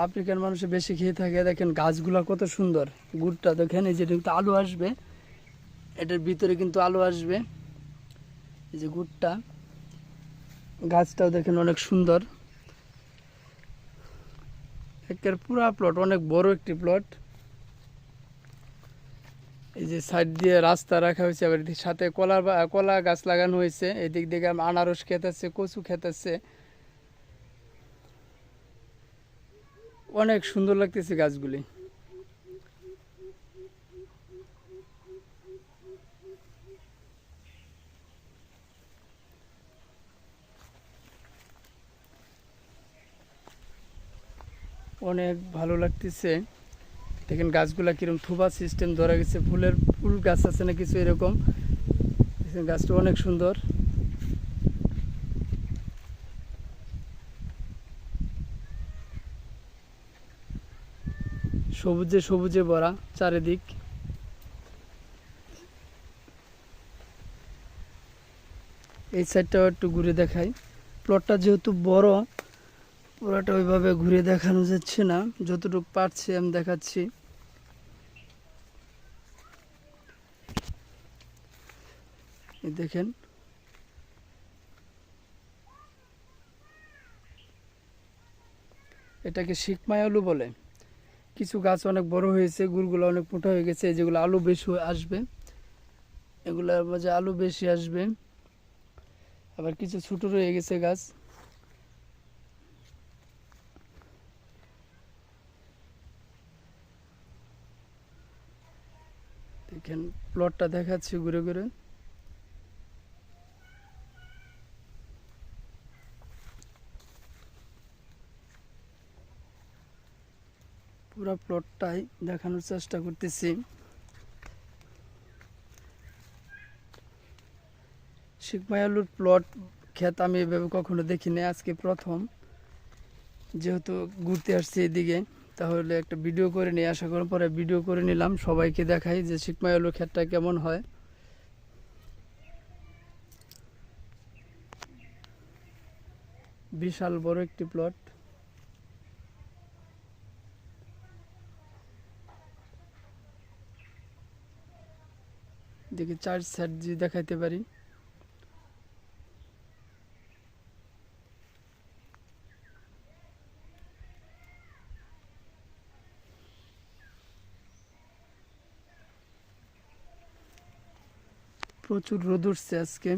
আফ্রিকার মানুষে বেশি খেয়ে থাকে। দেখেন গাছগুলা কত সুন্দর, গুড়টা দেখেন, এই যে কিন্তু আলু আসবে, এটার ভিতরে কিন্তু আলু আসবে, এই যে গুড়টা, গাছটাও দেখেন অনেক সুন্দর, একের পুরা প্লট, অনেক বড় একটি প্লট। এই যে সাইড দিয়ে রাস্তা রাখা হয়েছে, আবার সাথে কলা গাছ লাগানো হয়েছে, এদিক দিকে আনারস ক্ষেত আছে, কচু ক্ষেত আছে, অনেক সুন্দর লাগতেছে গাছগুলি। অনেক ভালো লাগতেছে। দেখেন গাছগুলা কিরকম থুবা সিস্টেম ধরা গেছে, ফুল গাছ আছে না কিছু এরকম। দেখেন গাছটা অনেক সুন্দর। সবুজে সবুজে ভরা চারিদিক। এই সাইডটাও একটু ঘুরে দেখাই। প্লটটা যেহেতু বড়, পুরোটা ওইভাবে ঘুরে দেখানো যাচ্ছে না, যতটুকু পারছি আমি দেখাচ্ছি। এই দেখেন, এটাকে শিকমাই আলু বলে। কিছু গাছ অনেক বড় হয়েছে, গুড়গুলো অনেক মোটা হয়ে গেছে, যেগুলো আলু বেশি আসবে, এগুলোর মাঝে আলু বেশি আসবে। আবার কিছু ছোট রয়ে গেছে গাছ। দেখেন প্লটটা দেখাচ্ছি ঘুরে ঘুরে। পুরো প্লটটাই দেখানোর চেষ্টা করতেছি। শিকমাই আলুর প্লট ক্ষেত আমি এভাবে কখনো দেখিনি, আজকে প্রথম। যেহেতু ঘুরতে আসছি এদিকে, তাহলে একটা ভিডিও করে নিয়ে আসা করার পরে ভিডিও করে নিলাম, সবাইকে দেখাই যে শিকমাই আলুর ক্ষেতটা কেমন হয়। বিশাল বড় একটি প্লট। দেখি চার সাইড যদি দেখাইতে পারি। প্রচুর রোদ উঠছে আজকে।